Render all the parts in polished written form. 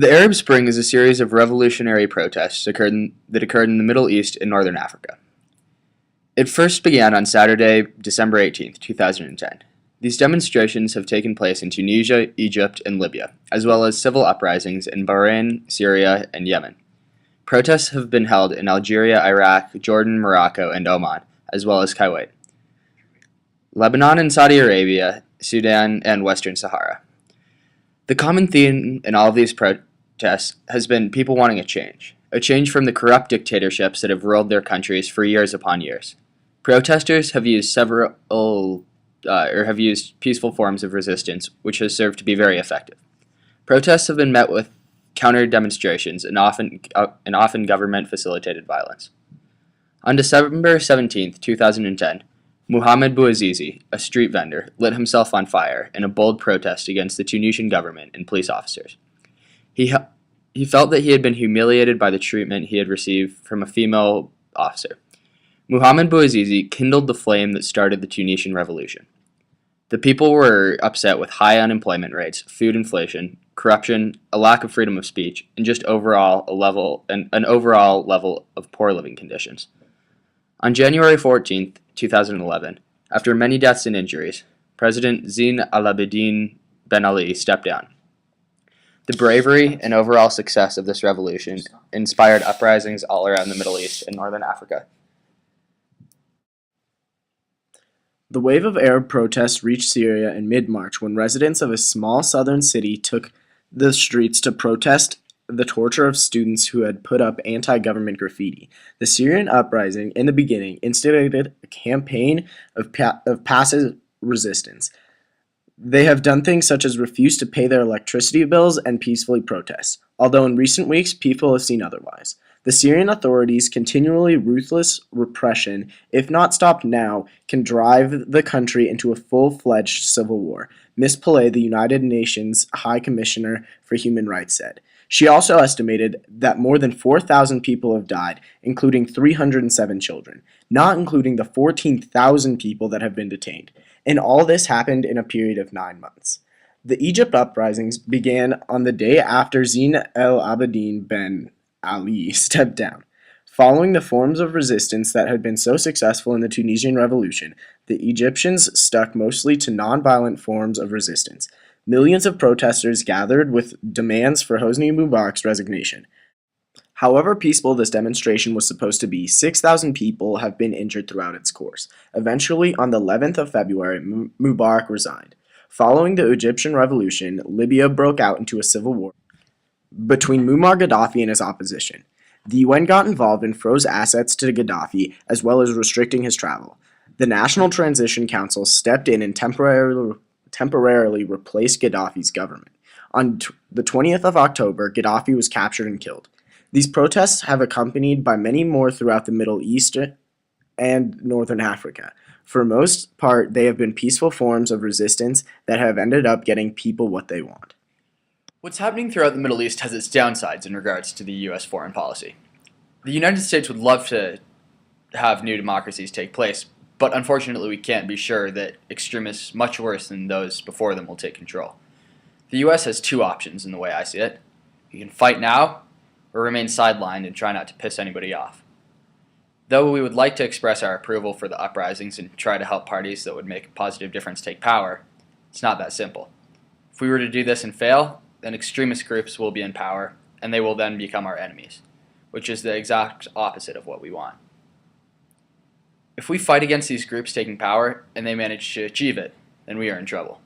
The Arab Spring is a series of revolutionary protests that occurred in the Middle East and Northern Africa. It first began on Saturday, December 18, 2010. These demonstrations have taken place in Tunisia, Egypt, and Libya, as well as civil uprisings in Bahrain, Syria, and Yemen. Protests have been held in Algeria, Iraq, Jordan, Morocco, and Oman, as well as Kuwait, Lebanon and Saudi Arabia, Sudan, and Western Sahara. The common theme in all of these protests has been people wanting a change from the corrupt dictatorships that have ruled their countries for years upon years. Protesters have used peaceful forms of resistance, which has served to be very effective. Protests have been met with counter demonstrations and often government-facilitated violence. On December 17, 2010, Mohamed Bouazizi, a street vendor, lit himself on fire in a bold protest against the Tunisian government and police officers. He felt that he had been humiliated by the treatment he had received from a female officer. Mohamed Bouazizi kindled the flame that started the Tunisian revolution. The people were upset with high unemployment rates, food inflation, corruption, a lack of freedom of speech, and just an overall level of poor living conditions. On January 14, 2011, after many deaths and injuries, President Zine Al Abidine Ben Ali stepped down. The bravery and overall success of this revolution inspired uprisings all around the Middle East and Northern Africa. The wave of Arab protests reached Syria in mid-March when residents of a small southern city took the streets to protest the torture of students who had put up anti-government graffiti. The Syrian uprising, in the beginning, instigated a campaign of passive resistance. They have done things such as refuse to pay their electricity bills and peacefully protest, although in recent weeks people have seen otherwise. The Syrian authorities' continually ruthless repression, if not stopped now, can drive the country into a full-fledged civil war, Ms. Pillay, the United Nations High Commissioner for Human Rights, said. She also estimated that more than 4,000 people have died, including 307 children, not including the 14,000 people that have been detained. And all this happened in a period of 9 months. The Egypt uprisings began on the day after Zine El Abidine Ben Ali stepped down. Following the forms of resistance that had been so successful in the Tunisian Revolution, the Egyptians stuck mostly to nonviolent forms of resistance. Millions of protesters gathered with demands for Hosni Mubarak's resignation. However peaceful this demonstration was supposed to be, 6,000 people have been injured throughout its course. Eventually, on the 11th of February, Mubarak resigned. Following the Egyptian Revolution, Libya broke out into a civil war between Muammar Gaddafi and his opposition. The UN got involved and froze assets to Gaddafi, as well as restricting his travel. The National Transition Council stepped in and temporarily replaced Gaddafi's government. On the 20th of October, Gaddafi was captured and killed. These protests have accompanied by many more throughout the Middle East and Northern Africa. For most part, they have been peaceful forms of resistance that have ended up getting people what they want. What's happening throughout the Middle East has its downsides in regards to the U.S. foreign policy. The United States would love to have new democracies take place, but unfortunately we can't be sure that extremists much worse than those before them will take control. The U.S. has two options in the way I see it. You can fight now, or remain sidelined and try not to piss anybody off. Though we would like to express our approval for the uprisings and try to help parties that would make a positive difference take power, it's not that simple. If we were to do this and fail, then extremist groups will be in power, and they will then become our enemies, which is the exact opposite of what we want. If we fight against these groups taking power, and they manage to achieve it, then we are in trouble.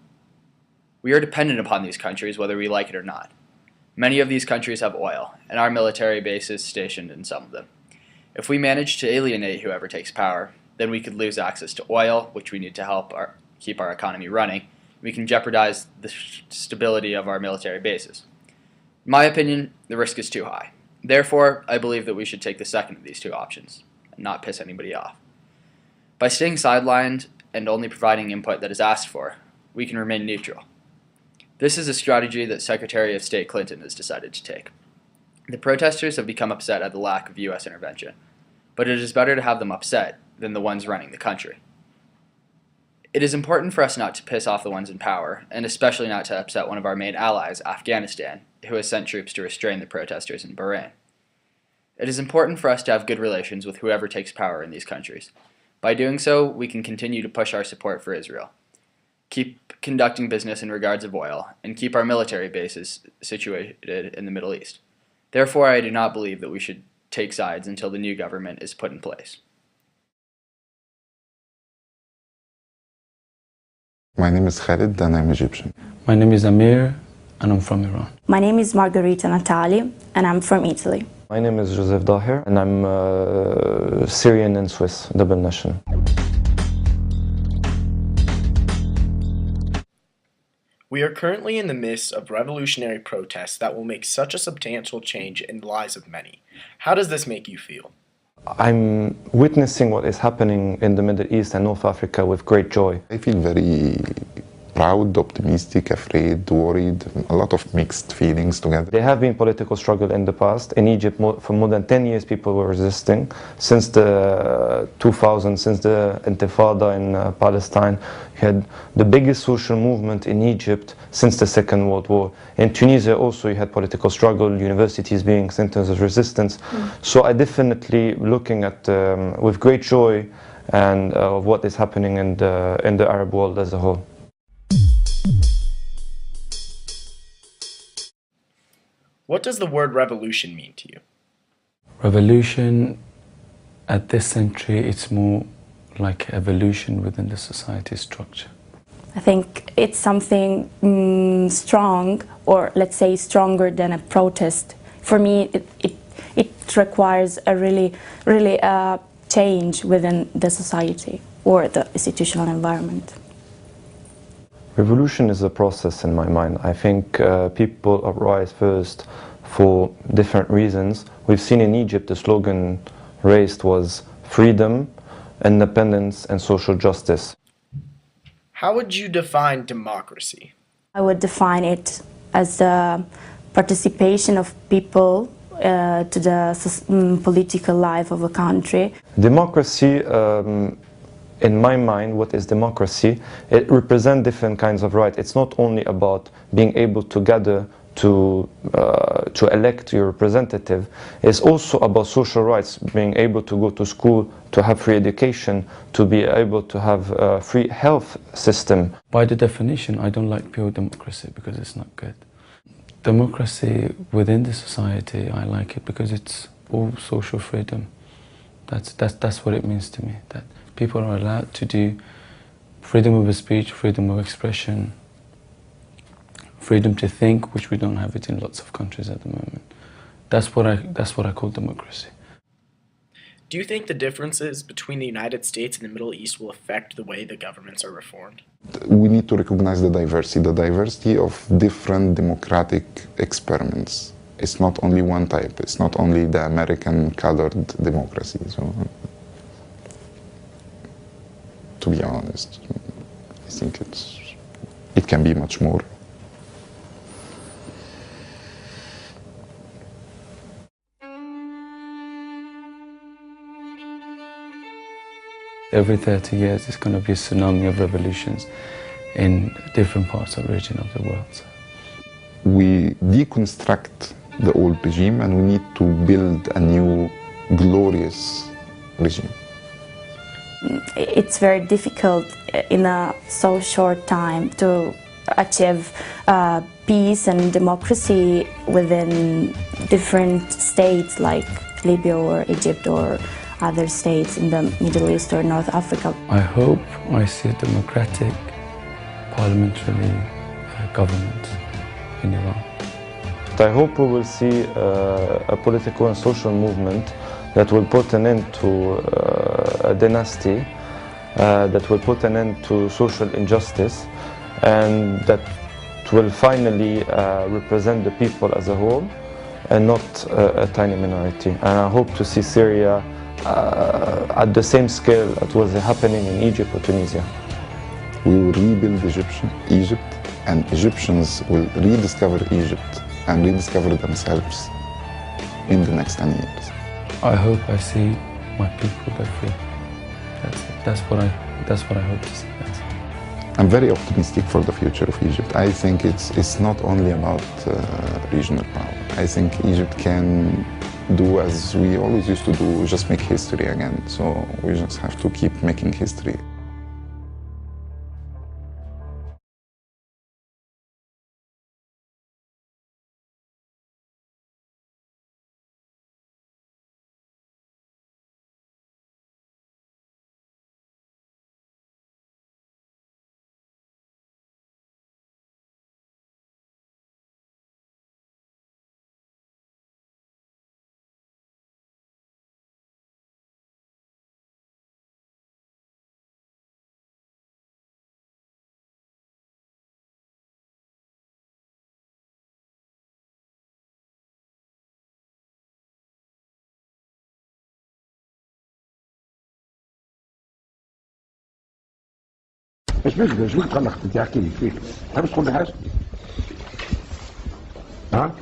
We are dependent upon these countries whether we like it or not. Many of these countries have oil, and our military base is stationed in some of them. If we manage to alienate whoever takes power, then we could lose access to oil, which we need to help keep our economy running. We can jeopardize the stability of our military bases. In my opinion, the risk is too high. Therefore, I believe that we should take the second of these two options, and not piss anybody off. By staying sidelined and only providing input that is asked for, we can remain neutral. This is a strategy that Secretary of State Clinton has decided to take. The protesters have become upset at the lack of U.S. intervention, but it is better to have them upset than the ones running the country. It is important for us not to piss off the ones in power, and especially not to upset one of our main allies, Afghanistan, who has sent troops to restrain the protesters in Bahrain. It is important for us to have good relations with whoever takes power in these countries. By doing so, we can continue to push our support for Israel, keep conducting business in regards of oil, and keep our military bases situated in the Middle East. Therefore, I do not believe that we should take sides until the new government is put in place. My name is Khalid and I'm Egyptian. My name is Amir and I'm from Iran. My name is Margherita Natali and I'm from Italy. My name is Joseph Daher and I'm Syrian and Swiss, double national. We are currently in the midst of revolutionary protests that will make such a substantial change in the lives of many. How does this make you feel? I'm witnessing what is happening in the Middle East and North Africa with great joy. I feel very proud, optimistic, afraid, worried, a lot of mixed feelings together. There have been political struggle in the past. In Egypt, for more than 10 years, people were resisting. Since the 2000s, since the Intifada in Palestine, you had the biggest social movement in Egypt since the Second World War. In Tunisia also you had political struggle, universities being centers of resistance. So I definitely looking at, with great joy, and of what is happening in the Arab world as a whole. What does the word revolution mean to you? Revolution at this century, it's more like evolution within the society structure. I think it's something strong, or let's say stronger than a protest. For me, it requires a really change within the society or the institutional environment. Revolution is a process in my mind. I think people arise first for different reasons. We've seen in Egypt the slogan raised was freedom, independence and social justice. How would you define democracy? I would define it as the participation of people to the political life of a country. Democracy, in my mind, what is democracy? It represents different kinds of rights. It's not only about being able to gather to elect your representative. It's also about social rights, being able to go to school, to have free education, to be able to have a free health system. By the definition, I don't like pure democracy because it's not good. Democracy within the society, I like it because it's all social freedom. That's what it means to me. That people are allowed to do freedom of speech, freedom of expression, freedom to think, which we don't have it in lots of countries at the moment. That's what I call democracy. Do you think the differences between the United States and the Middle East will affect the way the governments are reformed? We need to recognize the diversity of different democratic experiments. It's not only one type, it's not only the American colored democracy. So, to be honest, I think it can be much more. Every 30 years, there's going to be a tsunami of revolutions in different parts of the region of the world. We deconstruct the old regime and we need to build a new, glorious regime. It's very difficult in a so short time to achieve peace and democracy within different states like Libya or Egypt or other states in the Middle East or North Africa. I hope I see a democratic parliamentary government in Iran. I hope we will see a political and social movement that will put an end to a dynasty, that will put an end to social injustice, and that will finally represent the people as a whole and not a tiny minority. And I hope to see Syria at the same scale that was happening in Egypt or Tunisia. We will rebuild Egypt, and Egyptians will rediscover Egypt and rediscover themselves in the next 10 years. I hope I see my people go free. That's what I hope to see. I'm very optimistic for the future of Egypt. I think it's not only about regional power. I think Egypt can do as we always used to do, just make history again. So we just have to keep making history. مش تخلق تحكي لي فيك تحب تقول لي حاجه؟ ها؟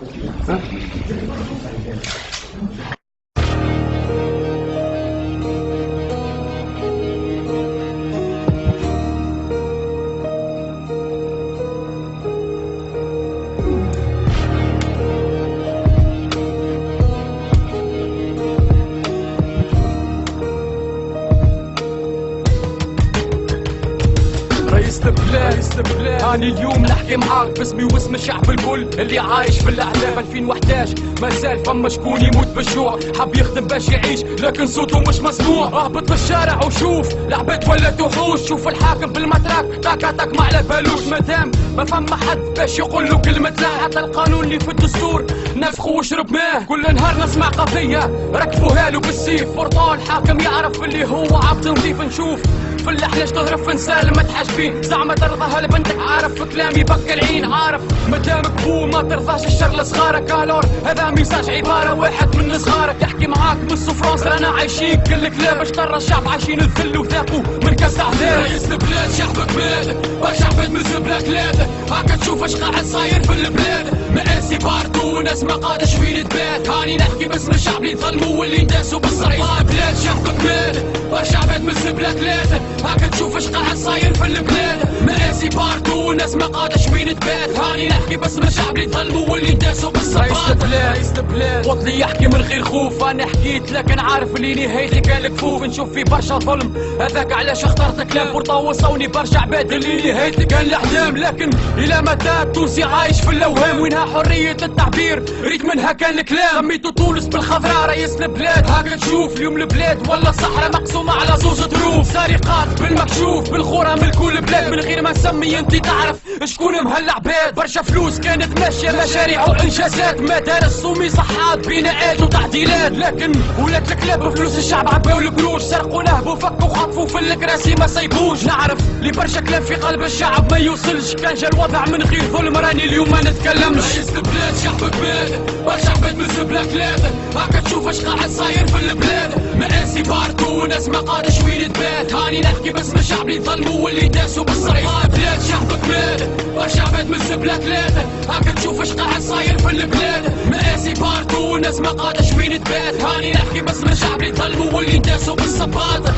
أنا اليوم نحكي معاك باسمي واسم الشعب الكل اللي عايش في الأحلام 2011 مازال فما شكون يموت بالجوع حاب يخدم باش يعيش لكن صوته مش مسموع اهبط للشارع وشوف العباد ولا وحوش شوف الحاكم بالمتراك تاك ما على بالوش مادام ما فما حد باش يقول له كلمة لا حتى القانون اللي في الدستور نفخه وشرب ماه كل نهار نسمع قضية ركبوها له بالسيف برطال حاكم يعرف اللي هو عبد نظيف نشوف في اللحلة تهرب في نسال ما تحاجبين زعما ترضى لبنتك عارف في كلامي يبكي العين عارف مدامك بو ما ترضاش الشر لصغارك الور هذا ميساج عبارة واحد من صغارك يحكي معاك من فرنسا رانا عايشين كل كلاب باش ترى الشعب عايشين الذل وذاقوا من كاس عذاب رئيس البلاد شعبك مات برشا عباد من زبلة ثلاثة هاكا تشوف اش قاعد صاير في البلاد مآسي باردو وناس ما قادش فين تبات هاني نحكي باسم الشعب اللي ظلموا واللي داسوا بالصريح بلاد شعبك مات برشا عباد من زبلة ثلاثة هاكا تشوف اش قاعد صاير في البلاد مآسي باردو وناس ما قادش فين تبات هاني نحكي باسم الشعب اللي ظلموا واللي داسوا بالصريح رئيس البلاد وطلي يحكي من غير خوف انا حكيت لكن عارف اللي نهايتي كان كفوف نشوف في برشا ظلم هذاك علاش اخترت كلام بورطا وصوني برشا عباد اللي نهايتي كان الاحلام لكن الى متى التونسي عايش في الاوهام وينها حريه التعبير ريت منها كان الكلام سميتو تونس بالخضراء رئيس البلاد هاكا تشوف اليوم البلاد ولا صحراء مقسومه على زوج ظروف سرقات بالمكشوف بالخورة من كل بلاد من غير ما نسمي انت تعرف شكون مهلا عباد برشا فلوس كانت ماشيه مشاريع وانجازات مدارس ومصحات بناءات وتعديلات لكن ولات الكلاب بفلوس الشعب عباو القروش سرقوا نهبوا فكوا خطفوا في الكراسي ما سايبوش نعرف لي برشا كلام في قلب الشعب ما يوصلش كان جا الوضع من غير ظلم راني اليوم ما نتكلمش رئيس البلاد شعبك مات برشا عباد من زبلة ثلاثة هاكا تشوف اش قاعد صاير في البلاد مآسي باردو وناس ما قادش وين تبات هاني نحكي باسم الشعب اللي ظلموا واللي داسوا بالصريح بلاد شعبك مات برشا عباد من زبلة ثلاثة هاكا تشوف اش قاعد صاير في البلاد مآسي باردو وناس ما قادش وين تبات هاني نحكي باسم الشعب اللي ظلموا واللي داسوا بالصباط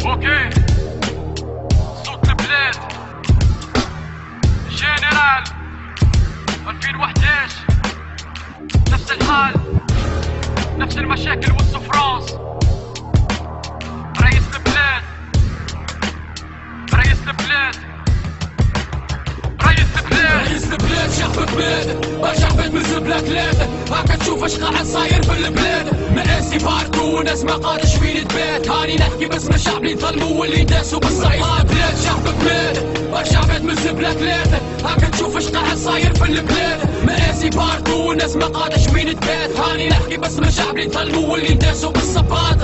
اوكي صوت البلاد جنرال 2011 نفس الحال نفس المشاكل والسفرانس رئيس البلاد رئيس البلاد رئيس البلاد شعبك مات برشا عباد من زبلة ثلاثة هاكا تشوف اش قاعد صاير في البلاد مآسي باردو وناس ما قادش فين تبات هاني نحكي باسم الشعب اللي ظلموا واللي داسوا بالصريح بلاد شعبك مات برشا عباد من زبلة ثلاثة هاكا تشوف اش قاعد صاير في البلاد مآسي باردو وناس ما قادش فين تبات هاني نحكي باسم الشعب اللي ظلموا واللي داسوا بالصباط